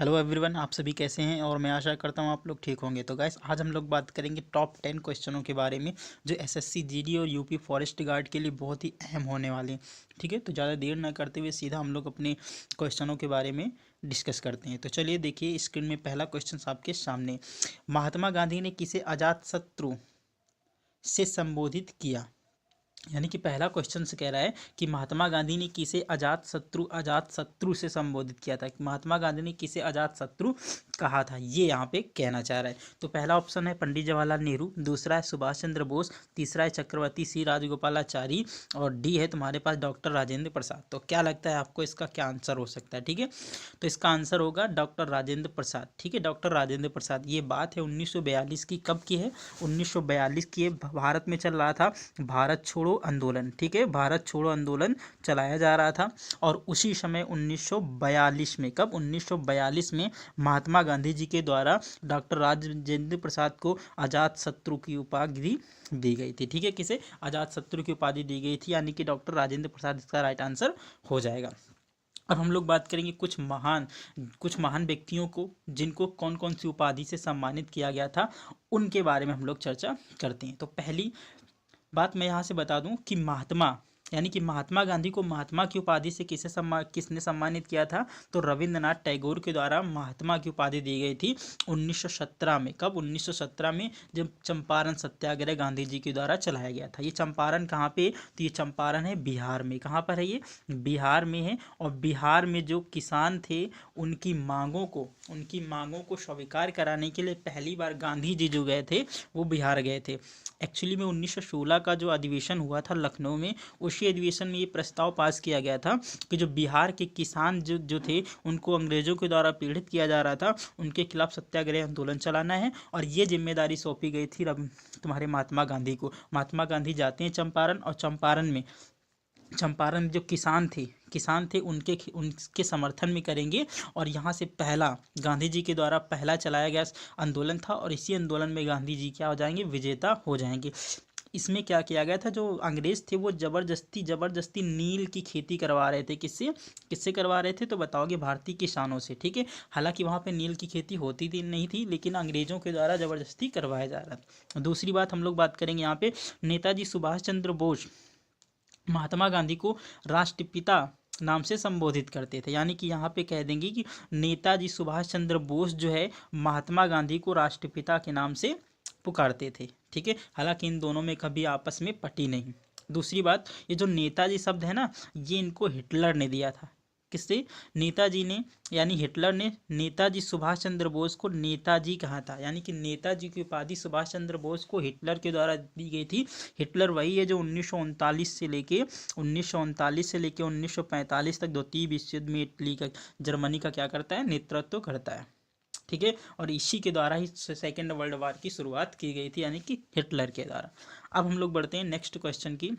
Hello everyone, आप सभी कैसे हैं। और मैं आशा करता हूँ आप लोग ठीक होंगे। तो गाइस, आज हम लोग बात करेंगे टॉप 10 क्वेश्चनों के बारे में जो एसएससी जीडी और यूपी फॉरेस्ट गार्ड के लिए बहुत ही अहम होने वाले हैं। ठीक है, तो ज़्यादा देर ना करते हुए सीधा हम लोग अपने क्वेश्चनों के बारे में डिस्कस करते हैं। तो चलिए देखिए, स्क्रीन में पहला क्वेश्चन आपके सामने। महात्मा गांधी ने किसे अजातशत्रु से संबोधित किया। यानी कि पहला क्वेश्चन से कह रहा है कि महात्मा गांधी ने किसे अजात शत्रु से संबोधित किया था। महात्मा गांधी ने किसे अजात शत्रु कहा था, ये यहाँ पे कहना चाह रहा है। तो पहला ऑप्शन है पंडित जवाहरलाल नेहरू, दूसरा है सुभाष चंद्र बोस, तीसरा है चक्रवर्ती सी राजगोपालाचारी और डी है तुम्हारे पास डॉक्टर राजेंद्र प्रसाद। तो क्या लगता है आपको इसका क्या आंसर हो सकता है। ठीक है, तो इसका आंसर होगा डॉक्टर राजेंद्र प्रसाद। ठीक है, डॉक्टर राजेंद्र प्रसाद। ये बात है 1942 की। कब की है? 1942 की है। भारत में चल रहा था भारत छोड़ो आंदोलन। ठीक है, भारत छोड़ो आंदोलन चलाया जा रहा था और उसी समय 1942 में, कब? 1942 में महात्मा गांधी जी के द्वारा डॉक्टर राजेंद्र प्रसाद को अजात शत्रु की उपाधि दी गई थी। ठीक है, किसे अजात शत्रु की उपाधि दी गई थी, यानी कि डॉक्टर राजेंद्र प्रसाद इसका राइट आंसर हो जाएगा। अब हम लोग बात करेंगे कुछ महान व्यक्तियों को जिनको कौन कौन सी उपाधि से सम्मानित किया गया था, उनके बारे में हम लोग चर्चा करते हैं। तो पहली बात मैं यहाँ से बता दूं कि महात्मा गांधी को महात्मा की उपाधि से किसने सम्मानित किया था, तो रविंद्रनाथ टैगोर के द्वारा महात्मा की उपाधि दी गई थी 1917 में। कब? 1917 में, जब चंपारण सत्याग्रह गांधी जी के द्वारा चलाया गया था। ये चंपारण कहाँ पे? तो ये चंपारण है बिहार में। कहाँ पर है ये? बिहार में है। और बिहार में जो किसान थे उनकी मांगों को स्वीकार कराने के लिए पहली बार गांधी जी जो गए थे वो बिहार गए थे। एक्चुअली में 1916 का जो अधिवेशन हुआ था लखनऊ में, उसी अधिवेशन में ये प्रस्ताव पास किया गया था कि जो बिहार के किसान जो थे उनको अंग्रेजों के द्वारा पीड़ित किया जा रहा था, उनके खिलाफ सत्याग्रह आंदोलन चलाना है। और ये जिम्मेदारी सौंपी गई थी तुम्हारे महात्मा गांधी को। महात्मा गांधी जाते हैं चंपारण, और चंपारण जो किसान थे उनके समर्थन में करेंगे। और यहाँ से पहला गांधी जी के द्वारा पहला चलाया गया आंदोलन था, और इसी आंदोलन में गांधी जी क्या हो जाएंगे? विजेता हो जाएंगे। इसमें क्या किया गया था, जो अंग्रेज थे वो जबरदस्ती नील की खेती करवा रहे थे। किससे करवा रहे थे? तो बताओगे, भारतीय किसानों से। ठीक है, हालांकि वहाँ पे नील की खेती होती थी नहीं थी, लेकिन अंग्रेजों के द्वारा जबरदस्ती करवाया जा रहा था। दूसरी बात हम लोग बात करेंगे यहाँ पे, नेताजी सुभाष चंद्र बोस महात्मा गांधी को राष्ट्रपिता नाम से संबोधित करते थे। यानी कि यहाँ पे कह देंगे कि नेताजी सुभाष चंद्र बोस जो है महात्मा गांधी को राष्ट्रपिता के नाम से पुकारते थे। ठीक है, हालांकि इन दोनों में कभी आपस में पटी नहीं। दूसरी बात, ये जो नेताजी शब्द है ना, ये इनको हिटलर ने दिया था। किससे? नेताजी ने, यानी हिटलर ने नेताजी सुभाष चंद्र बोस को नेताजी कहा था। यानी कि नेताजी की उपाधि सुभाष चंद्र बोस को हिटलर के द्वारा दी गई थी। हिटलर वही है जो 1939 से लेके 1945 तक द्वितीय विश्व युद्ध में जर्मनी का क्या करता है? नेतृत्व करता है। ठीक है, और इसी के द्वारा ही सेकेंड वर्ल्ड वॉर की शुरुआत की गई थी, यानी कि हिटलर के द्वारा। अब हम लोग बढ़ते हैं नेक्स्ट क्वेश्चन की।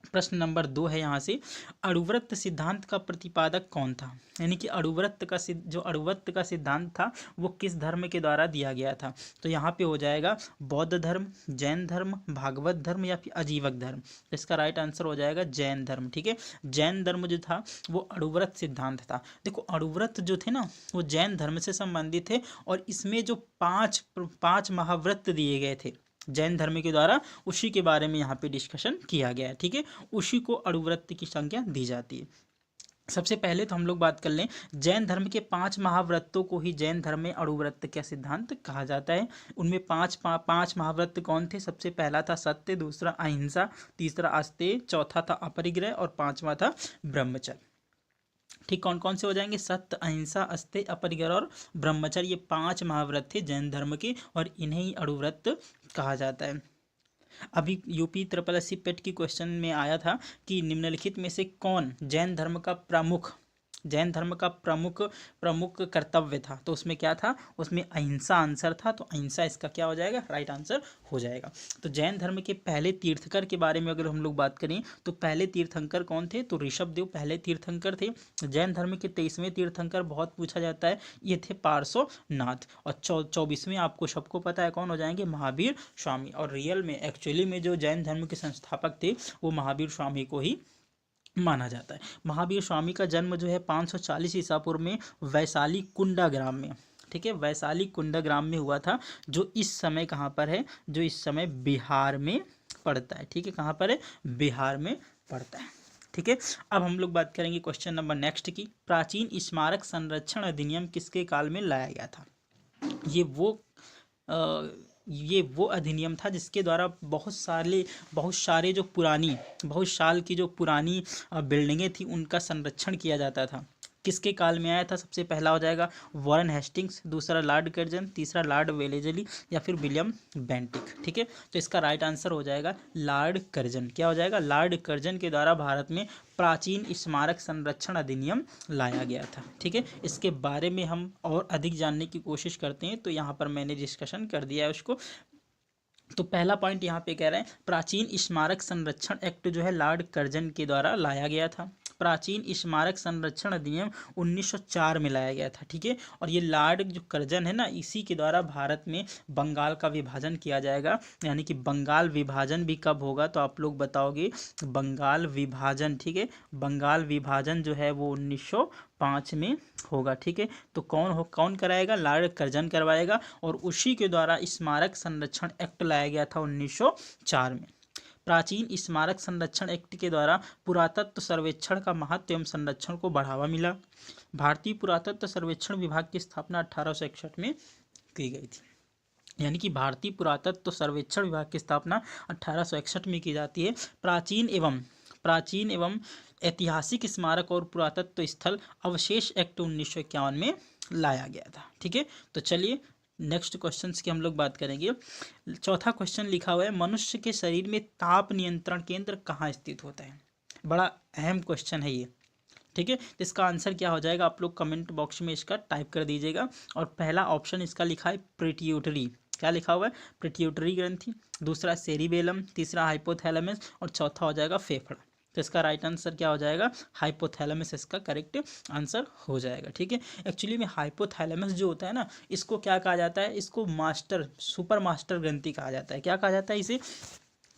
प्रश्न नंबर 2 है यहाँ से, अणुव्रत सिद्धांत का प्रतिपादक कौन था। यानी कि जो अणुव्रत का सिद्धांत था वो किस धर्म के द्वारा दिया गया था। तो यहाँ पे हो जाएगा बौद्ध धर्म, जैन धर्म, भागवत धर्म या फिर अजीवक धर्म। तो इसका राइट आंसर हो जाएगा जैन धर्म। ठीक है, जैन धर्म जो था वो अणुव्रत सिद्धांत था। देखो, अणुव्रत जो थे ना वो जैन धर्म से संबंधित थे, और इसमें जो पांच महाव्रत दिए गए थे जैन धर्म के द्वारा, उसी के बारे में यहाँ पे डिस्कशन किया गया है। ठीक है, उसी को अणुव्रत की संज्ञा दी जाती है। सबसे पहले तो हम लोग बात कर लें, जैन धर्म के 5 महाव्रतों को ही जैन धर्म में अणुव्रत का सिद्धांत कहा जाता है। उनमें पांच महाव्रत कौन थे? सबसे पहला था सत्य, दूसरा अहिंसा, तीसरा आस्तेय, चौथा था अपरिग्रह और पांचवा था ब्रह्मचर्य। ठीक, कौन कौन से हो जाएंगे? सत्य, अहिंसा, अस्तेय, अपरिग्रह और ब्रह्मचर्य। ये 5 महाव्रत थे जैन धर्म के, और इन्हें ही अणुव्रत कहा जाता है। अभी यूपी SSC पेट की क्वेश्चन में आया था कि निम्नलिखित में से कौन जैन धर्म का प्रमुख कर्तव्य था। तो उसमें क्या था? उसमें अहिंसा आंसर था। तो अहिंसा इसका क्या हो जाएगा? राइट आंसर हो जाएगा। तो जैन धर्म के पहले तीर्थंकर के बारे में अगर हम लोग बात करें तो पहले तीर्थंकर कौन थे? तो ऋषभ देव पहले तीर्थंकर थे। जैन धर्म के 23वें तीर्थंकर बहुत पूछा जाता है, ये थे पार्श्वनाथ। और 24वें आपको सबको पता है कौन हो जाएंगे? महावीर स्वामी। और रियल में एक्चुअली में जो जैन धर्म के संस्थापक थे वो महावीर स्वामी को ही माना जाता है। महावीर स्वामी का जन्म जो है 540 ईसा पूर्व में वैशाली कुंडा ग्राम में, ठीक है, वैशाली कुंडा ग्राम में हुआ था, जो इस समय कहाँ पर है, जो इस समय बिहार में पड़ता है, ठीक है, कहाँ पर है, बिहार में पड़ता है, ठीक है। अब हम लोग बात करेंगे क्वेश्चन नंबर नेक्स्ट की, प्राचीन स्मारक संरक्षण अधिनियम किसके काल में लाया गया था। ये वो अ, ये वो अधिनियम था जिसके द्वारा बहुत सारे जो पुरानी, बहुत साल की जो पुरानी बिल्डिंगें थी उनका संरक्षण किया जाता था। किसके काल में आया था, सबसे पहला हो जाएगा वॉरेन हेस्टिंग्स, दूसरा लॉर्ड कर्जन, तीसरा लॉर्ड वेलेजली या फिर विलियम बेंटिक, ठीक है। तो इसका राइट आंसर हो जाएगा लॉर्ड कर्जन। क्या हो जाएगा, लॉर्ड कर्जन के द्वारा भारत में प्राचीन स्मारक संरक्षण अधिनियम लाया गया था, ठीक है। इसके बारे में हम और अधिक जानने की कोशिश करते हैं, तो यहाँ पर मैंने डिस्कशन कर दिया है उसको। तो पहला पॉइंट यहाँ पे कह रहे हैं प्राचीन स्मारक संरक्षण एक्ट जो है लॉर्ड कर्जन के द्वारा लाया गया था। प्राचीन स्मारक संरक्षण अधिनियम 1904 में लाया गया था, ठीक है। और ये लॉर्ड जो कर्जन है ना, इसी के द्वारा भारत में बंगाल का विभाजन किया जाएगा। यानी कि बंगाल विभाजन भी कब होगा, तो आप लोग बताओगे बंगाल विभाजन, ठीक है, बंगाल विभाजन जो है वो 1905 में होगा, ठीक है। तो कौन कराएगा, लॉर्ड कर्जन करवाएगा, और उसी के द्वारा स्मारक संरक्षण एक्ट लाया गया था 1904 में। प्राचीन स्मारक संरक्षण एक्ट के द्वारा पुरातत्व सर्वेक्षण का महत्व एवं संरक्षण को बढ़ावा मिला। भारतीय पुरातत्व सर्वेक्षण विभाग की स्थापना 1861 में की गई थी। यानी कि भारतीय पुरातत्व सर्वेक्षण विभाग की स्थापना 1861 में की जाती है। प्राचीन एवं ऐतिहासिक स्मारक और पुरातत्व स्थल अवशेष एक्ट 1951 में लाया गया था, ठीक है। तो चलिए नेक्स्ट क्वेश्चन की हम लोग बात करेंगे। चौथा क्वेश्चन लिखा हुआ है मनुष्य के शरीर में ताप नियंत्रण केंद्र कहाँ स्थित होता है। बड़ा अहम क्वेश्चन है ये, ठीक है। तो इसका आंसर क्या हो जाएगा, आप लोग कमेंट बॉक्स में इसका टाइप कर दीजिएगा। और पहला ऑप्शन इसका लिखा है पिट्यूटरी, क्या लिखा हुआ है, पिट्यूटरी ग्रंथि, दूसरा सेरिबेलम, तीसरा हाइपोथैलेमस और चौथा हो जाएगा फेफड़ा। तो इसका राइट आंसर क्या हो जाएगा, हाइपोथैलेमस इसका करेक्ट आंसर हो जाएगा, ठीक है। एक्चुअली में हाइपोथैलेमस जो होता है ना, इसको क्या कहा जाता है, इसको सुपर मास्टर ग्रंथि कहा जाता है। क्या कहा जाता है इसे,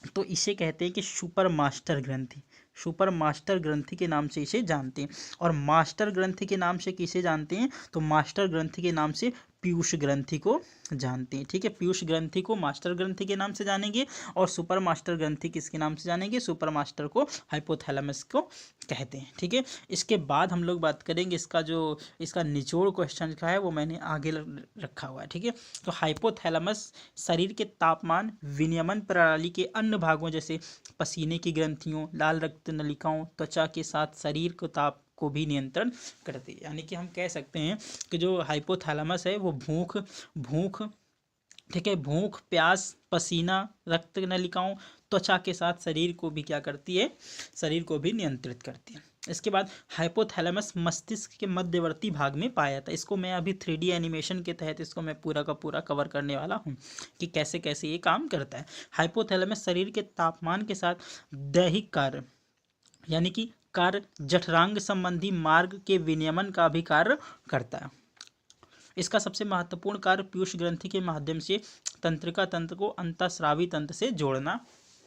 तो इसे कहते हैं कि सुपर मास्टर ग्रंथि, सुपर मास्टर ग्रंथि के नाम से इसे जानते हैं। और मास्टर ग्रंथि के नाम से किसे जानते हैं, तो मास्टर ग्रंथि के नाम से पीयूष ग्रंथि को जानते हैं, ठीक है। पीयूष ग्रंथि को मास्टर ग्रंथि के नाम से जानेंगे और सुपर मास्टर ग्रंथि किसके नाम से जानेंगे, सुपर मास्टर को हाइपोथैलेमस को कहते हैं, ठीक है। इसके बाद हम लोग बात करेंगे इसका निचोड़ क्वेश्चन का है वो मैंने आगे रखा हुआ है, ठीक है। तो हाइपोथैलेमस शरीर के तापमान विनियमन प्रणाली के अन्य भागों जैसे पसीने की ग्रंथियों, लाल रक्त नलिकाओं, त्वचा के साथ शरीर को ताप को भी नियंत्रण करती है। यानी कि हम कह सकते हैं कि जो हाइपोथैलेमस है वो भूख, ठीक है, भूख, प्यास, पसीना, रक्त नलिकाओं, त्वचा के साथ शरीर को भी क्या करती है, शरीर को भी नियंत्रित करती है। इसके बाद हाइपोथैलेमस मस्तिष्क के मध्यवर्ती भाग में पाया जाता है। इसको मैं अभी 3D एनिमेशन के तहत इसको मैं पूरा का पूरा कवर करने वाला हूँ कि कैसे कैसे ये काम करता है। हाइपोथैलेमस शरीर के तापमान के साथ दैहिक कार्य यानी कि जठरांग संबंधी मार्ग के विनियमन का भी कार्य करता है। इसका सबसे महत्वपूर्ण कार्य पीयूष ग्रंथि के माध्यम से तंत्रिका तंत्र को अंतःस्रावी तंत्र से जोड़ना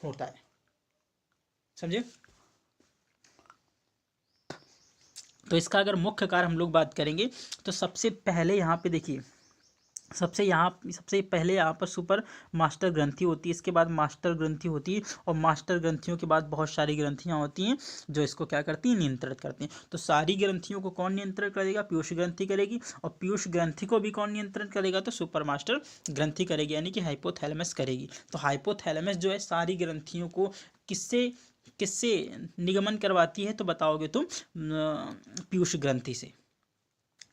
होता है, समझे। तो इसका अगर मुख्य कार्य हम लोग बात करेंगे तो सबसे पहले यहाँ पे देखिए, सबसे पहले यहाँ पर सुपर मास्टर ग्रंथि होती है, इसके बाद मास्टर ग्रंथि होती है और मास्टर ग्रंथियों के बाद बहुत सारी ग्रंथियाँ होती हैं जो इसको क्या करती हैं, नियंत्रित करती हैं। तो सारी ग्रंथियों को कौन नियंत्रित करेगा, पीयूष ग्रंथि करेगी, और पीयूष ग्रंथि को भी कौन नियंत्रित करेगा, तो सुपर मास्टर ग्रंथि करेगी, यानी कि हाइपोथैलेमस करेगी। तो हाइपोथैलेमस जो है सारी ग्रंथियों को किससे निगमन करवाती है, तो बताओगे तुम पीयूष ग्रंथि से।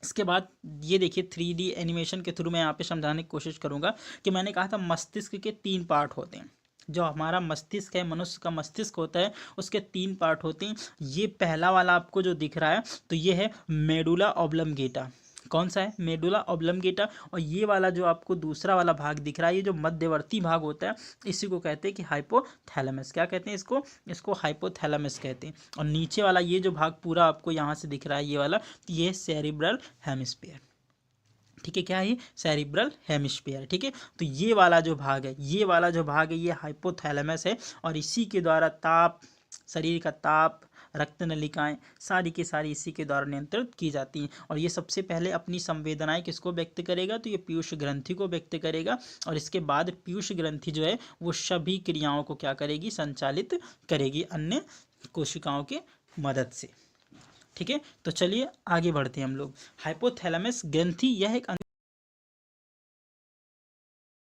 इसके बाद ये देखिए 3D एनिमेशन के थ्रू मैं यहाँ पे समझाने की कोशिश करूँगा कि मैंने कहा था मस्तिष्क के 3 पार्ट होते हैं। जो हमारा मस्तिष्क है, मनुष्य का मस्तिष्क होता है, उसके 3 पार्ट होते हैं। ये पहला वाला आपको जो दिख रहा है तो ये है मेडुला ऑब्लंगेटा। कौन सा है, मेडुला ऑब्लंगेटा। और ये वाला जो आपको दूसरा वाला भाग दिख रहा है, ये जो मध्यवर्ती भाग होता है, इसी को कहते हैं कि हाइपोथैलेमस। क्या कहते हैं इसको हाइपोथैलेमस कहते हैं। और नीचे वाला ये जो भाग पूरा आपको यहाँ से दिख रहा है, ये वाला, ये सेरिब्रल हेमिस्फीयर, ठीक है। क्या है, सेरिब्रल हेमिस्फीयर, ठीक है। तो ये वाला जो भाग है, ये हाइपोथैलेमस है और इसी के द्वारा शरीर का ताप, रक्त नलिकाएं सारी की सारी इसी के द्वारा नियंत्रित की जाती हैं। और ये सबसे पहले अपनी संवेदनाएं किसको व्यक्त करेगा, तो ये पीयूष ग्रंथि को व्यक्त करेगा। और इसके बाद पीयूष ग्रंथि जो है वो सभी क्रियाओं को क्या करेगी, संचालित करेगी अन्य कोशिकाओं के मदद से। ठीक है, तो चलिए आगे बढ़ते हैं हम लोग। हाइपोथैलेमस ग्रंथि यह एक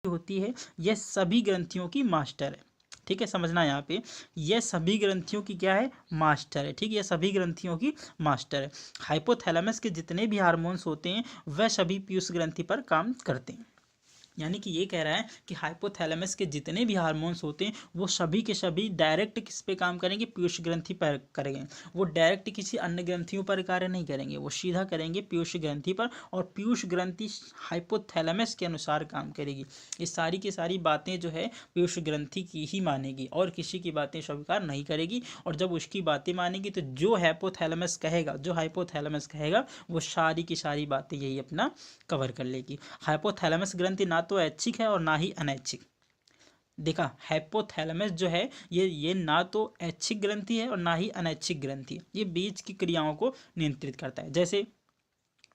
होती है, यह सभी ग्रंथियों की मास्टर है। ठीक है, समझना यहाँ पे, यह सभी ग्रंथियों की क्या है, मास्टर है। ठीक है, यह सभी ग्रंथियों की मास्टर है। हाइपोथैलेमस के जितने भी हार्मोन्स होते हैं वह सभी पीयूष ग्रंथि पर काम करते हैं। यानी कि ये कह रहा है कि हाइपोथैलेमस के जितने भी हार्मोन्स होते हैं वो सभी के सभी डायरेक्ट किस पे काम करेंगे, पीयूष ग्रंथि पर करेंगे। वो डायरेक्ट किसी अन्य ग्रंथियों पर कार्य नहीं करेंगे, वो सीधा करेंगे पीयूष ग्रंथि पर। और पीयूष ग्रंथि हाइपोथैलेमस के अनुसार काम करेगी। ये सारी की सारी बातें जो है पीयूष ग्रंथि की ही मानेगी और किसी की बातें स्वीकार नहीं करेगी। और जब उसकी बातें मानेगी तो जो हाइपोथैलेमस कहेगा वो सारी की सारी बातें यही अपना कवर कर लेगी। हाइपोथैलेमस ग्रंथि ना तो ऐच्छिक है और ना ही अनैच्छिक। देखा, हाइपोथैलेमस जो है ये ना तो ऐच्छिक ग्रंथि है और ना ही अनैच्छिक ग्रंथि है। ये बीच की क्रियाओं को नियंत्रित करता है। जैसे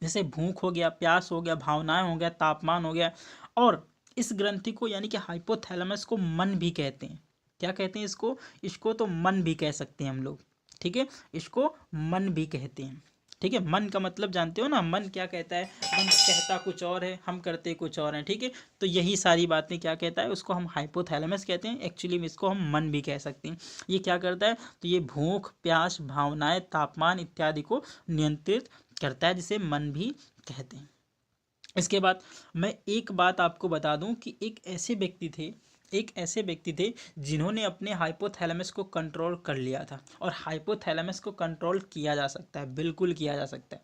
जैसे भूख हो गया, प्यास हो गया, भावनाएं हो गया, तापमान हो गया। और इस ग्रंथि को यानी कि हाइपोथैलेमस को मन भी कहते हैं। क्या कहते हैं इसको, इसको तो मन भी कह सकते हैं हम लोग। ठीक है, इसको मन भी कहते हैं। ठीक है, मन का मतलब जानते हो ना, मन क्या कहता है, मन कहता कुछ और है, हम करते कुछ और हैं। ठीक है, तो यही सारी बातें क्या कहता है, उसको हम हाइपोथैलेमस कहते हैं। एक्चुअली में इसको हम मन भी कह सकते हैं। ये क्या करता है, तो ये भूख, प्यास, भावनाएं, तापमान इत्यादि को नियंत्रित करता है, जिसे मन भी कहते हैं। इसके बाद मैं एक बात आपको बता दूं कि एक ऐसे व्यक्ति थे जिन्होंने अपने हाइपोथैलेमस को कंट्रोल कर लिया था। और हाइपोथैलेमस को कंट्रोल किया जा सकता है, बिल्कुल किया जा सकता है।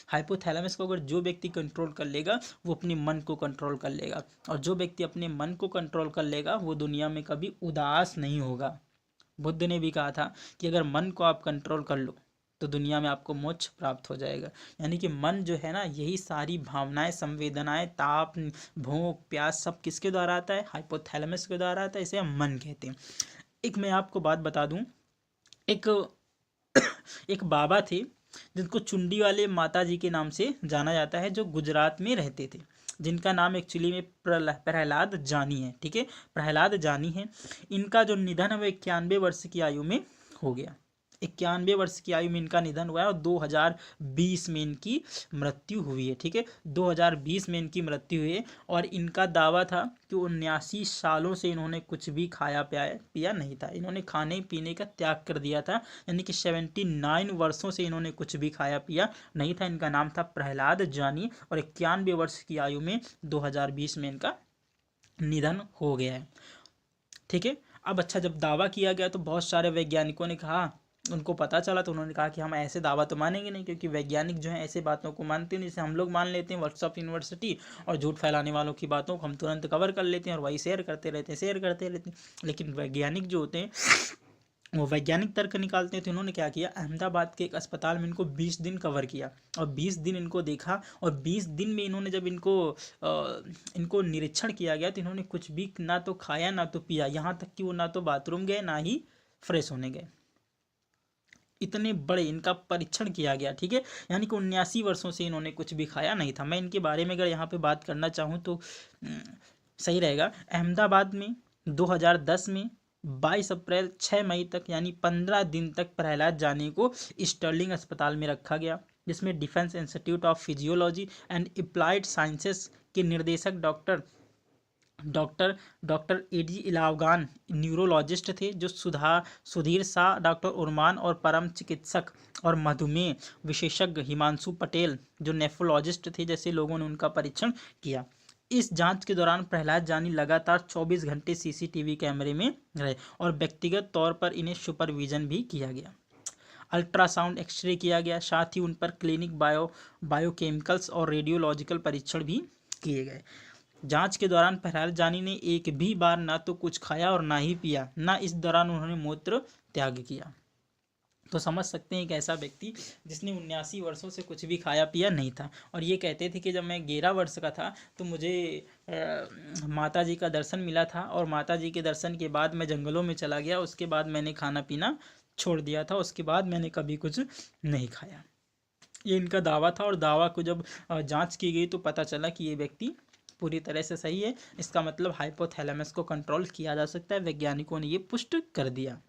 हाइपोथैलेमस को अगर जो व्यक्ति कंट्रोल कर लेगा वो अपने मन को कंट्रोल कर लेगा। और जो व्यक्ति अपने मन को कंट्रोल कर लेगा वो दुनिया में कभी उदास नहीं होगा। बुद्ध ने भी कहा था कि अगर मन को आप कंट्रोल कर लो तो दुनिया में आपको मोक्ष प्राप्त हो जाएगा। यानी कि मन जो है ना, यही सारी भावनाएं, संवेदनाएं, ताप, भूख, प्यास सब किसके द्वारा आता है, हाइपोथैलेमस के द्वारा आता है। इसे हम मन कहते हैं। एक मैं आपको बात बता दूं, एक एक बाबा थे जिनको चुंडी वाले माता जी के नाम से जाना जाता है, जो गुजरात में रहते थे, जिनका नाम एक्चुअली में प्रहलाद जानी है। ठीक है, प्रहलाद जानी है। इनका जो निधन है वो 91 वर्ष की आयु में हो गया। 91 वर्ष की आयु में इनका निधन हुआ है और 2020 में इनकी मृत्यु हुई है। ठीक है, 2020 में इनकी मृत्यु हुई है। और इनका दावा था कि 79 सालों से इन्होंने कुछ भी खाया पिया नहीं था। इन्होंने खाने पीने का त्याग कर दिया था। यानी कि 79 वर्षों से इन्होंने कुछ भी खाया पिया नहीं था। इनका नाम था प्रहलाद जानी और 91 वर्ष की आयु में 2020 में इनका निधन हो गया है। ठीक है, अब अच्छा, जब दावा किया गया तो बहुत सारे वैज्ञानिकों ने कहा, उनको पता चला तो उन्होंने कहा कि हम ऐसे दावा तो मानेंगे नहीं, क्योंकि वैज्ञानिक जो है ऐसे बातों को मानते नहीं, जैसे हम लोग मान लेते हैं व्हाट्सअप यूनिवर्सिटी, और झूठ फैलाने वालों की बातों को हम तुरंत कवर कर लेते हैं और वही शेयर करते रहते हैं। लेकिन वैज्ञानिक जो होते हैं वो वैज्ञानिक तर्क निकालते हैं। तो इन्होंने क्या किया, अहमदाबाद के एक अस्पताल में इनको 20 दिन कवर किया और 20 दिन इनको देखा। और 20 दिन में इन्होंने जब इनको निरीक्षण किया गया तो इन्होंने कुछ भी ना तो खाया ना तो पिया, यहाँ तक कि वो ना तो बाथरूम गए ना ही फ्रेश होने गए। इतने बड़े इनका परीक्षण किया गया। ठीक है, यानी कि 79 वर्षों से इन्होंने कुछ भी खाया नहीं था। मैं इनके बारे में अगर यहाँ पे बात करना चाहूँ तो सही रहेगा। अहमदाबाद में 2010 में 22 अप्रैल 6 मई तक यानी 15 दिन तक प्रहलाद जानी को स्टर्लिंग अस्पताल में रखा गया, जिसमें defence institute of physiology and applied sciences के निर्देशक डॉक्टर एडी इलावगान न्यूरोलॉजिस्ट थे, जो सुधीर शाह, डॉक्टर उर्मान और परम चिकित्सक और मधुमेह विशेषज्ञ हिमांशु पटेल जो नेफ्रोलॉजिस्ट थे, जैसे लोगों ने उनका परीक्षण किया। इस जांच के दौरान प्रहलाद जानी लगातार 24 घंटे सीसीटीवी कैमरे में रहे और व्यक्तिगत तौर पर इन्हें सुपरविजन भी किया गया। अल्ट्रासाउंड, एक्सरे किया गया, साथ ही उन पर क्लिनिक बायोकेमिकल्स और रेडियोलॉजिकल परीक्षण भी किए गए। जांच के दौरान प्रहलाद जानी ने एक भी बार ना तो कुछ खाया और ना ही पिया, ना इस दौरान उन्होंने मूत्र त्याग किया। तो समझ सकते हैं एक ऐसा व्यक्ति जिसने 79 वर्षों से कुछ भी खाया पिया नहीं था। और ये कहते थे कि जब मैं 11 वर्ष का था तो मुझे माता जी का दर्शन मिला था और माता जी के दर्शन के बाद मैं जंगलों में चला गया, उसके बाद मैंने खाना पीना छोड़ दिया था, उसके बाद मैंने कभी कुछ नहीं खाया। ये इनका दावा था, और दावा को जब जांच की गई तो पता चला कि ये व्यक्ति पूरी तरह से सही है। इसका मतलब हाइपोथैलेमस को कंट्रोल किया जा सकता है, वैज्ञानिकों ने ये पुष्ट कर दिया।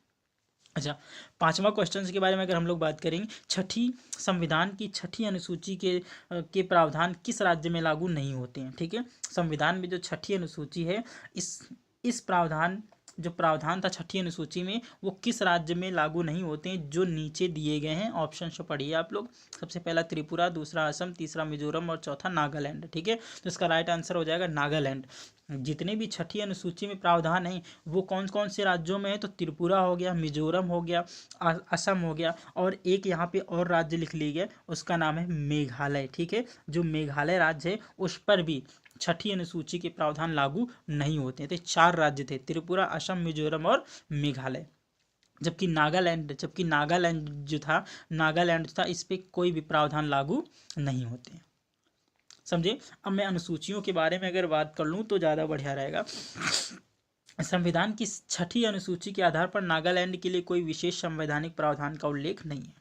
अच्छा, पांचवा क्वेश्चन के बारे में अगर हम लोग बात करेंगे, छठी संविधान की छठी अनुसूची के प्रावधान किस राज्य में लागू नहीं होते हैं। ठीक है, संविधान में जो छठी अनुसूची है, इस प्रावधान जो प्रावधान था छठी अनुसूची में, वो किस राज्य में लागू नहीं होते हैं, जो नीचे दिए गए हैं। ऑप्शन से पढ़िए आप लोग। सबसे पहला त्रिपुरा, दूसरा असम, तीसरा मिजोरम और चौथा नागालैंड। ठीक है, तो इसका राइट आंसर हो जाएगा नागालैंड। जितने भी छठी अनुसूची में प्रावधान हैं वो कौन कौन से राज्यों में है, तो त्रिपुरा हो गया, मिजोरम हो गया, असम हो गया, और एक यहाँ पे और राज्य लिख लीजिए, उसका नाम है मेघालय। ठीक है, जो मेघालय राज्य है उस पर भी छठी अनुसूची के प्रावधान लागू नहीं होते हैं। तो 4 राज्य थे, त्रिपुरा, असम, मिजोरम और मेघालय। जबकि नागालैंड जो था इस पे कोई भी प्रावधान लागू नहीं होते हैं। समझे। अब मैं अनुसूचियों के बारे में अगर बात कर लूँ तो ज़्यादा बढ़िया रहेगा। संविधान की छठी अनुसूची के आधार पर नागालैंड के लिए कोई विशेष संवैधानिक प्रावधान का उल्लेख नहीं है।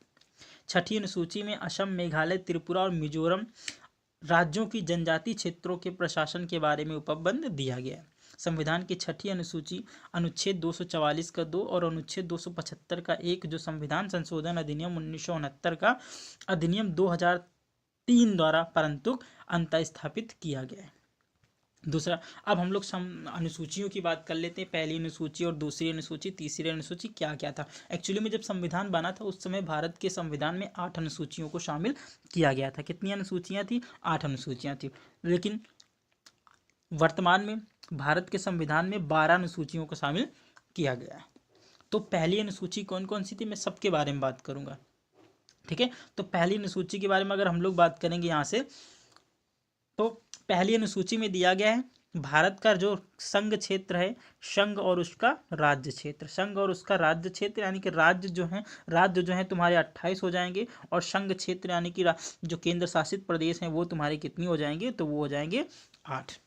छठी अनुसूची में असम, मेघालय, त्रिपुरा और मिजोरम राज्यों की जनजातीय क्षेत्रों के प्रशासन के बारे में उपबंध दिया गया है। संविधान की छठी अनुसूची अनुच्छेद 244 का 2 और अनुच्छेद 275 का 1, जो संविधान संशोधन अधिनियम 1969 का अधिनियम 2003 द्वारा परंतु अंतःस्थापित किया गया है। दूसरा, अब हम लोग अनुसूचियों की बात कर लेते हैं। पहली अनुसूची और दूसरी अनुसूची, तीसरी अनुसूची क्या क्या था। एक्चुअली में जब संविधान बना था उस समय भारत के संविधान में 8 अनुसूचियों को शामिल किया गया था। कितनी अनुसूचियां थी? 8 अनुसूचियां थी। लेकिन वर्तमान में भारत के संविधान में 12 अनुसूचियों को शामिल किया गया है। तो पहली अनुसूची कौन कौन सी थी, मैं सबके बारे में बात करूंगा। ठीक है, तो पहली अनुसूची के बारे में अगर हम लोग बात करेंगे यहाँ से, तो पहली अनुसूची में दिया गया है भारत का जो संघ क्षेत्र है, संघ और उसका राज्य क्षेत्र, संघ और उसका राज्य क्षेत्र, यानी कि राज्य जो है तुम्हारे 28 हो जाएंगे, और संघ क्षेत्र यानी कि जो केंद्र शासित प्रदेश हैं वो तुम्हारे कितनी हो जाएंगे, तो वो हो जाएंगे 8।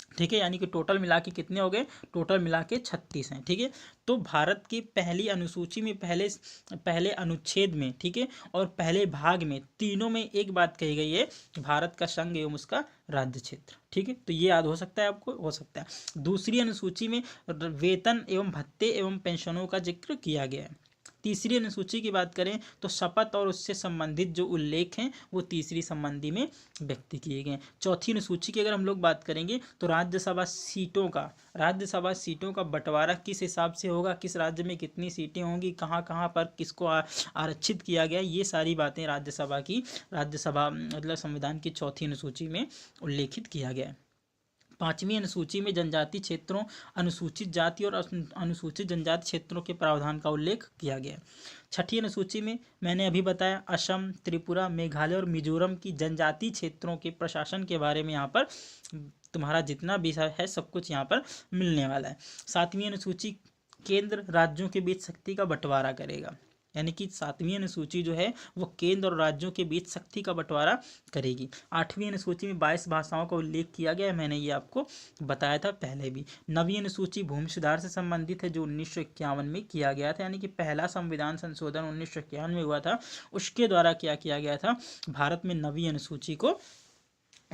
ठीक है, यानी कि टोटल मिला के कितने हो गए, टोटल मिला के 36 हैं। ठीक है, तो भारत की पहली अनुसूची में पहले अनुच्छेद में, ठीक है, और पहले भाग में, तीनों में एक बात कही गई है, भारत का संघ एवं उसका राज्य क्षेत्र। ठीक है, तो ये याद हो सकता है आपको, हो सकता है। दूसरी अनुसूची में वेतन एवं भत्ते एवं पेंशनों का जिक्र किया गया है। तीसरी अनुसूची की बात करें तो शपथ और उससे संबंधित जो उल्लेख हैं वो तीसरी संबंधी में व्यक्त किए गए हैं। चौथी अनुसूची की अगर हम लोग बात करेंगे तो राज्यसभा सीटों का बंटवारा किस हिसाब से होगा, किस राज्य में कितनी सीटें होंगी, कहाँ कहाँ पर किसको आरक्षित किया गया, ये सारी बातें राज्यसभा मतलब संविधान की चौथी अनुसूची में उल्लेखित किया गया है। पांचवी अनुसूची में जनजातीय क्षेत्रों, अनुसूचित जाति और अनुसूचित जनजाति क्षेत्रों के प्रावधान का उल्लेख किया गया है। छठी अनुसूची में मैंने अभी बताया असम, त्रिपुरा, मेघालय और मिजोरम की जनजातीय क्षेत्रों के प्रशासन के बारे में यहाँ पर तुम्हारा जितना भी है सब कुछ यहाँ पर मिलने वाला है। सातवीं अनुसूची केंद्र राज्यों के बीच शक्ति का बंटवारा करेगा, यानी कि सातवीं अनुसूची जो है वो केंद्र और राज्यों के बीच शक्ति का बंटवारा करेगी। आठवीं अनुसूची में 22 भाषाओं का उल्लेख किया गया है, मैंने ये आपको बताया था पहले भी। नवीं अनुसूची भूमि सुधार से संबंधित है, जो 1951 में किया गया था, यानी कि पहला संविधान संशोधन 1951 में हुआ था, उसके द्वारा क्या किया गया था, भारत में नवीं अनुसूची को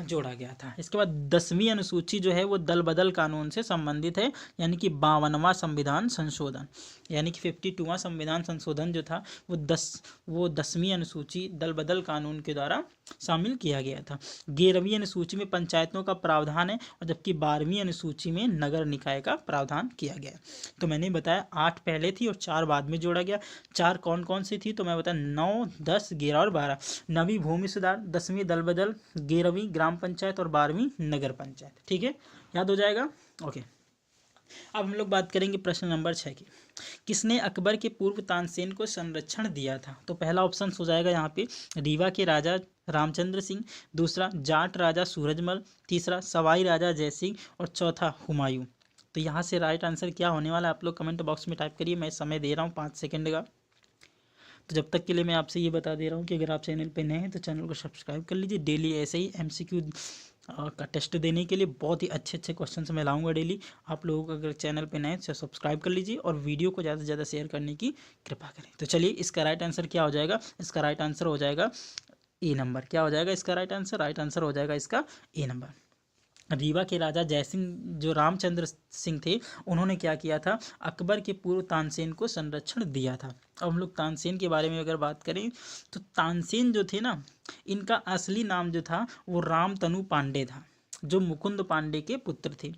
जोड़ा गया था। इसके बाद 10वीं अनुसूची जो है वो दल बदल कानून से संबंधित है, यानी कि 52वां संविधान संशोधन, यानी कि 52वां संविधान संशोधन जो था वो 10वीं अनुसूची दल बदल कानून के द्वारा शामिल किया गया था। 11वीं अनुसूची में पंचायतों का प्रावधान है, और जबकि 12वीं अनुसूची में नगर निकाय का प्रावधान किया गया। तो मैंने बताया 8 पहले थी और 4 बाद में जोड़ा गया। 4 कौन कौन सी थी, तो मैं बताया 9, 10, 11 और 12। 9वीं भूमि सुधार, 10वीं दल बदल, 11वीं ग्राम पंचायत और 12वीं नगर पंचायत। ठीक है, याद हो जाएगा। ओके, अब हम लोग बात करेंगे प्रश्न नंबर 6 की। किसने अकबर के पूर्व तानसेन को संरक्षण दिया था? तो पहला ऑप्शन हो जाएगा यहाँ पे रीवा के राजा रामचंद्र सिंह, दूसरा जाट राजा सूरजमल, तीसरा सवाई राजा जयसिंह और चौथा हुमायूं। तो यहाँ से राइट आंसर क्या होने वाला है आप लोग कमेंट बॉक्स में टाइप करिए। मैं समय दे रहा हूँ 5 सेकंड का। तो जब तक के लिए मैं आपसे ये बता दे रहा हूँ कि अगर आप चैनल पे नए हैं तो चैनल को सब्सक्राइब कर लीजिए। डेली ऐसे ही MCQ का टेस्ट देने के लिए बहुत ही अच्छे अच्छे क्वेश्चन मैं लाऊंगा डेली। आप लोगों को अगर चैनल पे नए हैं तो सब्सक्राइब कर लीजिए और वीडियो को ज़्यादा से ज़्यादा शेयर करने की कृपा करें। तो चलिए, इसका राइट आंसर क्या हो जाएगा? इसका राइट आंसर हो जाएगा ए नंबर। क्या हो जाएगा इसका राइट आंसर? राइट आंसर हो जाएगा इसका ए नंबर। रीवा के राजा जयसिंह जो रामचंद्र सिंह थे, उन्होंने क्या किया था? अकबर के पूर्व तानसेन को संरक्षण दिया था। अब हम लोग तानसेन के बारे में अगर बात करें तो तानसेन जो थे ना, इनका असली नाम जो था वो रामतनु पांडे था, जो मुकुंद पांडे के पुत्र थे।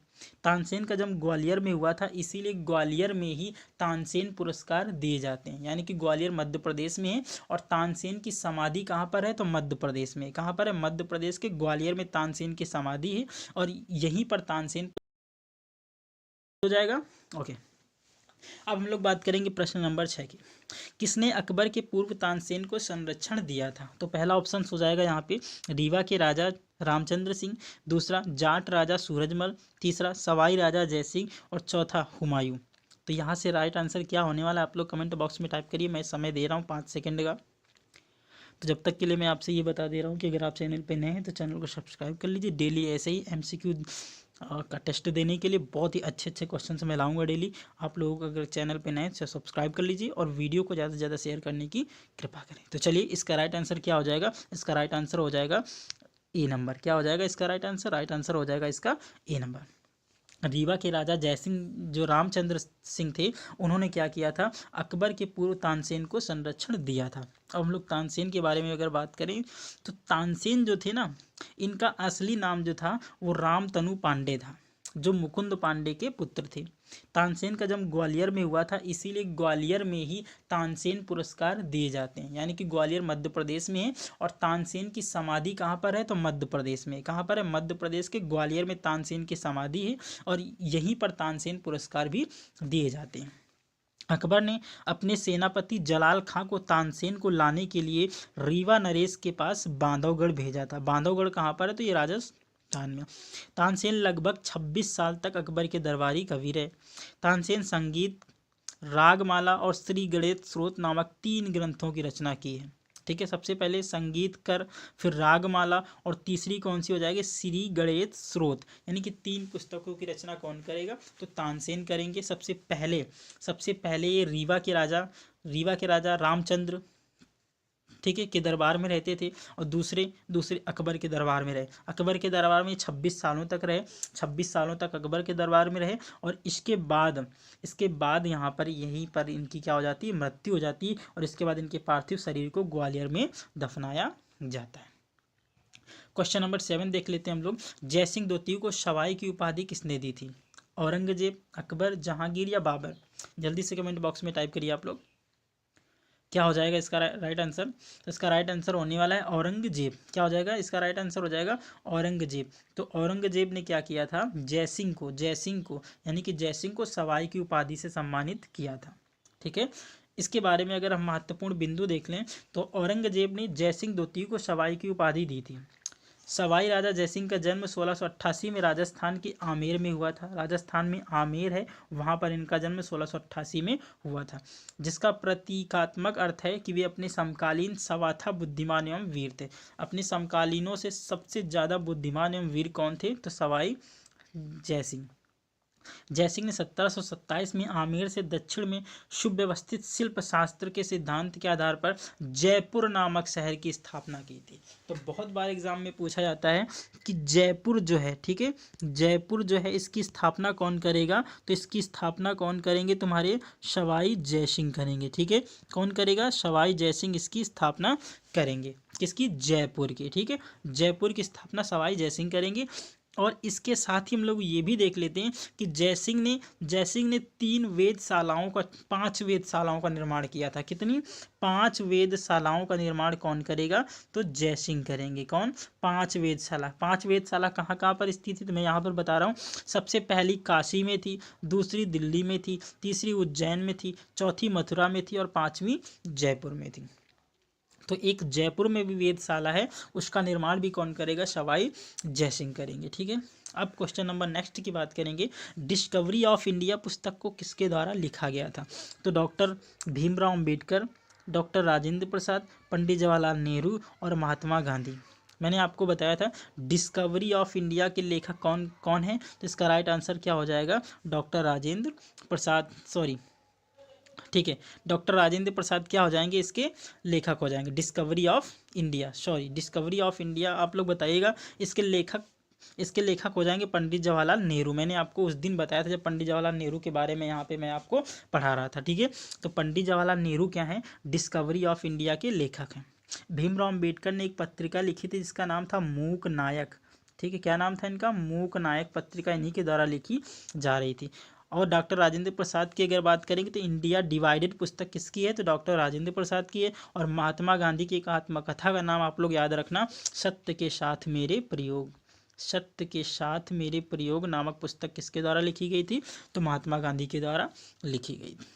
तानसेन का जन्म ग्वालियर में हुआ था, इसीलिए ग्वालियर में ही तानसेन पुरस्कार दिए जाते हैं। यानी कि ग्वालियर मध्य प्रदेश में है और तानसेन की समाधि कहाँ पर है? तो मध्य प्रदेश में। कहाँ पर है? मध्य प्रदेश के ग्वालियर में तानसेन की समाधि है और यहीं पर तानसेन हो जाएगा। ओके, अब हम लोग बात करेंगे प्रश्न नंबर 6 की। किसने अकबर के पूर्व तानसेन को संरक्षण दिया था? तो पहला ऑप्शन हो जाएगा यहाँ पे रीवा के राजा रामचंद्र सिंह, दूसरा जाट राजा सूरजमल, तीसरा सवाई राजा जयसिंह और चौथा हुमायूं। तो यहाँ से राइट आंसर क्या होने वाला है आप लोग कमेंट बॉक्स में टाइप करिए। मैं समय दे रहा हूँ 5 सेकेंड का। तो जब तक के लिए मैं आपसे ये बता दे रहा हूँ कि अगर आप चैनल पे नए हैं तो चैनल को सब्सक्राइब कर लीजिए। डेली ऐसे ही MCQ का टेस्ट देने के लिए बहुत ही अच्छे अच्छे क्वेश्चन मैं लाऊंगा डेली। आप लोगों को अगर चैनल पे नए हैं तो सब्सक्राइब कर लीजिए और वीडियो को ज़्यादा से ज़्यादा शेयर करने की कृपा करें। तो चलिए, इसका राइट आंसर क्या हो जाएगा? इसका राइट आंसर हो जाएगा ए नंबर। क्या हो जाएगा इसका राइट आंसर? राइट आंसर हो जाएगा इसका ए नंबर। रीवा के राजा जयसिंह जो रामचंद्र सिंह थे, उन्होंने क्या किया था? अकबर के पूर्व तानसेन को संरक्षण दिया था। अब हम लोग तानसेन के बारे में अगर बात करें तो तानसेन जो थे ना, इनका असली नाम जो था वो रामतनु पांडे था, जो मुकुंद पांडे के पुत्र थे। तानसेन का जन्म ग्वालियर में हुआ था, इसीलिए ग्वालियर में ही तानसेन पुरस्कार दिए जाते हैं। यानी कि ग्वालियर मध्य प्रदेश में है और तानसेन की समाधि कहाँ पर है? तो मध्य प्रदेश में। कहाँ पर है? मध्य प्रदेश के ग्वालियर में तानसेन की समाधि है और यहीं पर तानसेन पुरस्कार भी दिए जाते हैं। अकबर ने अपने सेनापति जलाल खां को तानसेन को लाने के लिए रीवा नरेश के पास बांधवगढ़ भेजा था। बांधवगढ़ कहाँ पर है? तो ये राजस्थान में। तानसेन लगभग 26 साल तक अकबर के दरबारी कवि रहे। तानसेन संगीत, रागमाला और श्री गणेश स्रोत नामक 3 ग्रंथों की रचना की है। ठीक है, सबसे पहले संगीत कर, फिर रागमाला और तीसरी कौन सी हो जाएगी? श्री गणेश स्रोत। यानी कि 3 पुस्तकों की रचना कौन करेगा? तो तानसेन करेंगे। सबसे पहले ये रीवा के राजा रामचंद्र, ठीक है, के दरबार में रहते थे और दूसरे अकबर के दरबार में रहे। अकबर के दरबार में 26 सालों तक रहे। 26 सालों तक अकबर के दरबार में रहे और इसके बाद यहाँ पर यहीं पर इनकी क्या हो जाती है? मृत्यु हो जाती है और इसके बाद इनके पार्थिव शरीर को ग्वालियर में दफनाया जाता है। क्वेश्चन नंबर 7 देख लेते हैं हम लोग। जयसिंह द्वितीय को सवाई की उपाधि किसने दी थी? औरंगजेब, अकबर, जहांगीर या बाबर? जल्दी से कमेंट बॉक्स में टाइप करिए आप लोग। क्या हो जाएगा इसका राइट आंसर? तो इसका राइट आंसर होने वाला है औरंगजेब। क्या हो जाएगा? इसका राइट आंसर हो जाएगा औरंगजेब। तो औरंगजेब ने क्या किया था? जयसिंह को यानी कि जयसिंह को सवाई की उपाधि से सम्मानित किया था। ठीक है, इसके बारे में अगर हम महत्वपूर्ण बिंदु देख लें तो औरंगजेब ने जयसिंह द्वितीय को सवाई की उपाधि दी थी। सवाई राजा जयसिंह का जन्म 1688 में राजस्थान के आमेर में हुआ था। राजस्थान में आमेर है, वहाँ पर इनका जन्म 1688 में हुआ था, जिसका प्रतीकात्मक अर्थ है कि वे अपने समकालीन सवाथा बुद्धिमान एवं वीर थे। अपने समकालीनों से सबसे ज़्यादा बुद्धिमान एवं वीर कौन थे? तो सवाई जयसिंह। जयसिंह ने 1727 में आमेर से दक्षिण में सुव्यवस्थित शिल्प शास्त्र के सिद्धांत के आधार पर जयपुर नामक शहर की स्थापना की थी। तो बहुत बार एग्जाम में पूछा जाता है कि जयपुर जो है, ठीक है, जयपुर जो है इसकी स्थापना कौन करेगा? तो इसकी स्थापना कौन करेंगे? तुम्हारे सवाई जयसिंह करेंगे। ठीक है, कौन करेगा? सवाई जयसिंह इसकी स्थापना करेंगे। किसकी? जयपुर की। ठीक है, जयपुर की स्थापना सवाई जयसिंह करेंगे। और इसके साथ ही हम लोग ये भी देख लेते हैं कि जयसिंह ने 5 वेधशालाओं का निर्माण किया था। कितनी? 5 वेधशालाओं का निर्माण कौन करेगा? तो जयसिंह करेंगे। कौन? 5 वेधशाला। 5 वेधशाला कहाँ कहाँ पर स्थित थी? तो मैं यहाँ पर बता रहा हूँ। सबसे पहली काशी में थी, दूसरी दिल्ली में थी, तीसरी उज्जैन में थी, चौथी मथुरा में थी और 5वीं जयपुर में थी। तो एक जयपुर में भी वेधशाला है, उसका निर्माण भी कौन करेगा? सवाई जयसिंह करेंगे। ठीक है, अब क्वेश्चन नंबर नेक्स्ट की बात करेंगे। डिस्कवरी ऑफ इंडिया पुस्तक को किसके द्वारा लिखा गया था? तो डॉक्टर भीमराव अम्बेडकर, डॉक्टर राजेंद्र प्रसाद, पंडित जवाहरलाल नेहरू और महात्मा गांधी। मैंने आपको बताया था डिस्कवरी ऑफ इंडिया के लेखक कौन कौन है, तो इसका राइट आंसर क्या हो जाएगा, डॉक्टर राजेंद्र प्रसाद, सॉरी ठीक है, डॉक्टर राजेंद्र प्रसाद क्या हो जाएंगे, इसके लेखक हो जाएंगे। Discovery of India, sorry discovery of India आप लोग बताइएगा, इसके लेखक हो जाएंगे पंडित जवाहरलाल नेहरू। मैंने आपको उस दिन बताया था जब पंडित जवाहरलाल नेहरू के बारे में यहाँ पे मैं आपको पढ़ा रहा था, ठीक है। तो पंडित जवाहरलाल नेहरू क्या हैं, डिस्कवरी ऑफ इंडिया के लेखक हैं। भीमराव अम्बेडकर ने एक पत्रिका लिखी थी जिसका नाम था मूक नायक, ठीक है, क्या नाम था इनका, मूक नायक पत्रिका इन्हीं के द्वारा लिखी जा रही थी। और डॉक्टर राजेंद्र प्रसाद की अगर बात करेंगे तो इंडिया डिवाइडेड पुस्तक किसकी है, तो डॉक्टर राजेंद्र प्रसाद की है। और महात्मा गांधी की एक आत्मकथा का नाम आप लोग याद रखना, सत्य के साथ मेरे प्रयोग, सत्य के साथ मेरे प्रयोग नामक पुस्तक किसके द्वारा लिखी गई थी, तो महात्मा गांधी के द्वारा लिखी गई थी।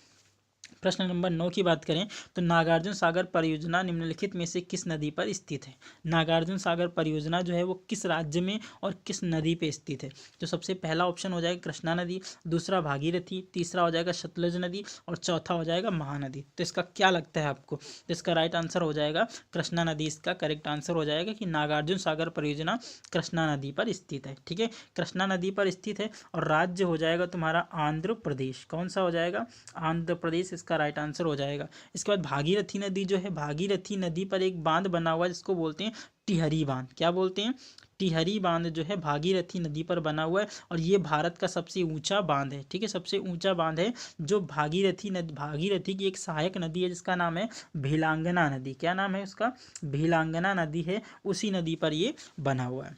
प्रश्न नंबर 9 की बात करें तो नागार्जुन सागर परियोजना निम्नलिखित में से किस नदी पर स्थित है। नागार्जुन सागर परियोजना जो है वो किस राज्य में और किस नदी पे स्थित है, तो सबसे पहला ऑप्शन हो जाएगा कृष्णा नदी, दूसरा भागीरथी, तीसरा हो जाएगा सतलज नदी और चौथा हो जाएगा महानदी। तो इसका क्या लगता है आपको, तो इसका राइट आंसर हो जाएगा कृष्णा नदी, इसका करेक्ट आंसर हो जाएगा कि नागार्जुन सागर परियोजना कृष्णा नदी पर स्थित है, ठीक है, कृष्णा नदी पर स्थित है। और राज्य हो जाएगा तुम्हारा आंध्र प्रदेश, कौन सा हो जाएगा, आंध्र प्रदेश, इसका राइट आंसर हो जाएगा। इसके बाद भागीरथी नदी जो है, भागीरथी नदी पर एक बांध बना हुआ है जिसको बोलते हैं टिहरी बांध, क्या बोलते हैं, टिहरी बांध जो है भागीरथी नदी पर बना हुआ है। और ये भारत का सबसे ऊंचा बांध है, ठीक है, सबसे ऊंचा बांध है जो भागीरथी नदी, भागीरथी की एक सहायक नदी है जिसका नाम है भीलांगना नदी, क्या नाम है उसका, भीलांगना नदी है, उसी नदी पर ये बना हुआ है।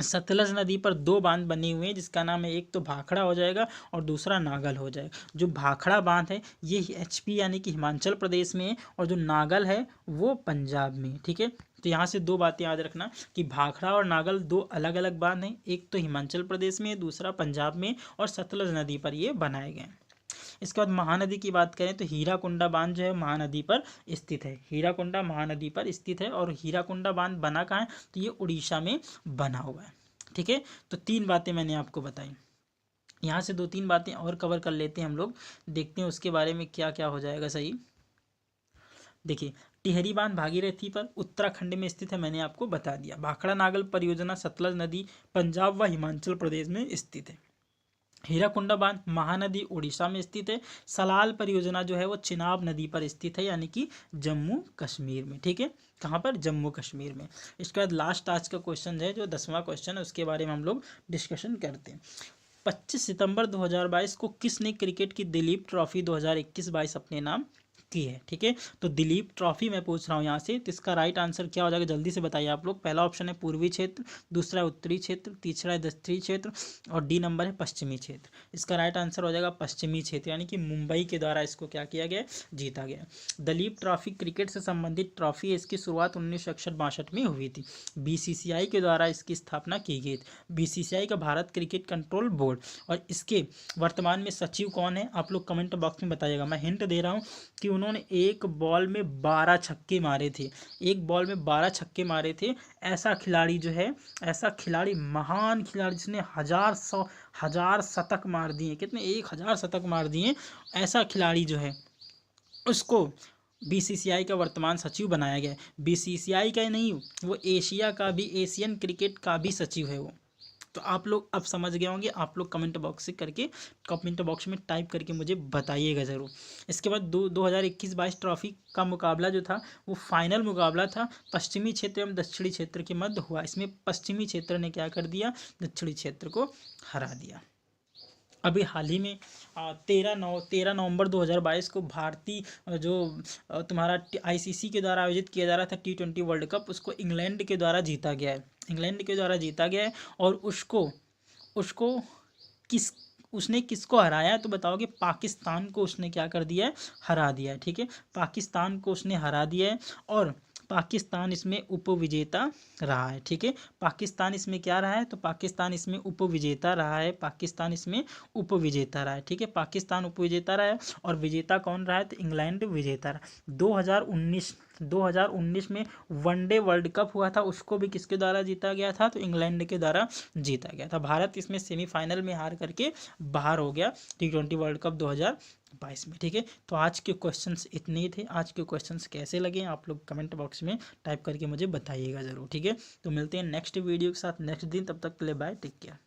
सतलज नदी पर दो बांध बने हुए हैं जिसका नाम है, एक तो भाखड़ा हो जाएगा और दूसरा नागल हो जाएगा। जो भाखड़ा बांध है ये HP यानी कि हिमाचल प्रदेश में है और जो नागल है वो पंजाब में, ठीक है। तो यहाँ से दो बातें याद रखना कि भाखड़ा और नागल दो अलग अलग बांध हैं, एक तो हिमाचल प्रदेश में, दूसरा पंजाब में, और सतलज नदी पर ये बनाए गए हैं। इसके बाद महानदी की बात करें तो हीराकुंडा बांध जो है महानदी पर स्थित है, हीराकुंडा महानदी पर स्थित है। और हीराकुंडा बांध बना कहाँ है, तो ये उड़ीसा में बना हुआ है, ठीक है। तो तीन बातें मैंने आपको बताई, यहाँ से दो तीन बातें और कवर कर लेते हैं हम लोग, देखते हैं उसके बारे में क्या क्या हो जाएगा सही। देखिए टिहरी बांध भागीरथी पर उत्तराखंड में स्थित है, मैंने आपको बता दिया। भाखड़ा नागल परियोजना सतलज नदी पंजाब व हिमाचल प्रदेश में स्थित है। हीराकुंडा बांध महानदी उड़ीसा में स्थित है। सलाल परियोजना जो है वो चिनाब नदी पर स्थित है यानी कि जम्मू कश्मीर में, ठीक है, कहाँ पर, जम्मू कश्मीर में। इसके बाद लास्ट आज का क्वेश्चन है जो 10वां क्वेश्चन है उसके बारे में हम लोग डिस्कशन करते हैं। 25 सितंबर 2022 को किसने क्रिकेट की दिलीप ट्रॉफी 2021-22 अपने नाम की है, ठीक है। तो दिलीप ट्रॉफी मैं पूछ रहा हूँ यहाँ से, तो इसका राइट आंसर क्या हो जाएगा, जल्दी से बताइए आप लोग। पहला ऑप्शन है पूर्वी क्षेत्र, दूसरा है उत्तरी क्षेत्र, तीसरा है दक्षिणी क्षेत्र और डी नंबर है पश्चिमी क्षेत्र। इसका राइट आंसर हो जाएगा पश्चिमी क्षेत्र, यानी कि मुंबई के द्वारा इसको क्या किया गया, जीता गया। दलीप ट्रॉफी क्रिकेट से संबंधित ट्रॉफी है, इसकी शुरुआत 1961-62 में हुई थी। BCCI के द्वारा इसकी स्थापना की गई थी। BCCI का भारत क्रिकेट कंट्रोल बोर्ड। और इसके वर्तमान में सचिव कौन है, आप लोग कमेंट बॉक्स में बताइएगा। मैं हिंट दे रहा हूँ कि उन्होंने एक बॉल में 12 छक्के मारे थे, एक बॉल में 12 छक्के मारे थे। ऐसा खिलाड़ी जो है, ऐसा खिलाड़ी, महान खिलाड़ी जिसने हजार शतक मार दिए, कितने, 1000 शतक मार दिए, ऐसा खिलाड़ी जो है उसको BCCI का वर्तमान सचिव बनाया गया है। BCCI का ही नहीं, वो एशिया का भी, एशियन क्रिकेट का भी सचिव है वो। तो आप लोग अब समझ गए होंगे, आप लोग कमेंट बॉक्स से करके, कमेंट बॉक्स में टाइप करके मुझे बताइएगा ज़रूर। इसके बाद 2021-22 ट्रॉफी का मुकाबला जो था वो फाइनल मुकाबला था, पश्चिमी क्षेत्र एवं दक्षिणी क्षेत्र के मध्य हुआ। इसमें पश्चिमी क्षेत्र ने क्या कर दिया, दक्षिणी क्षेत्र को हरा दिया। अभी हाल ही में 13 नवंबर 2022 को भारतीय जो तुम्हारा ICC के द्वारा आयोजित किया जा रहा था T20 वर्ल्ड कप, उसको इंग्लैंड के द्वारा जीता गया है, इंग्लैंड के द्वारा जीता गया है। और उसको उसने किसको हराया है, तो बताओगे, पाकिस्तान को उसने क्या कर दिया है, हरा दिया है, ठीक है, पाकिस्तान को उसने हरा दिया है। और पाकिस्तान इसमें उपविजेता रहा है, ठीक है, पाकिस्तान इसमें क्या रहा है, तो पाकिस्तान इसमें उपविजेता रहा है, पाकिस्तान इसमें उपविजेता रहा है, ठीक है, पाकिस्तान उपविजेता रहा है। और विजेता कौन रहा है, तो इंग्लैंड विजेता रहा। 2019 2019 में वनडे वर्ल्ड कप हुआ था, उसको भी किसके द्वारा जीता गया था, तो इंग्लैंड के द्वारा जीता गया था। भारत इसमें सेमीफाइनल में हार करके बाहर हो गया T20 वर्ल्ड कप 2022 में। ठीक है, तो आज के क्वेश्चंस इतने ही थे। आज के क्वेश्चंस कैसे लगे आप लोग कमेंट बॉक्स में टाइप करके मुझे बताइएगा ज़रूर। ठीक है, तो मिलते हैं नेक्स्ट वीडियो के साथ नेक्स्ट दिन, तब तक के लिए बाय, टेक केयर।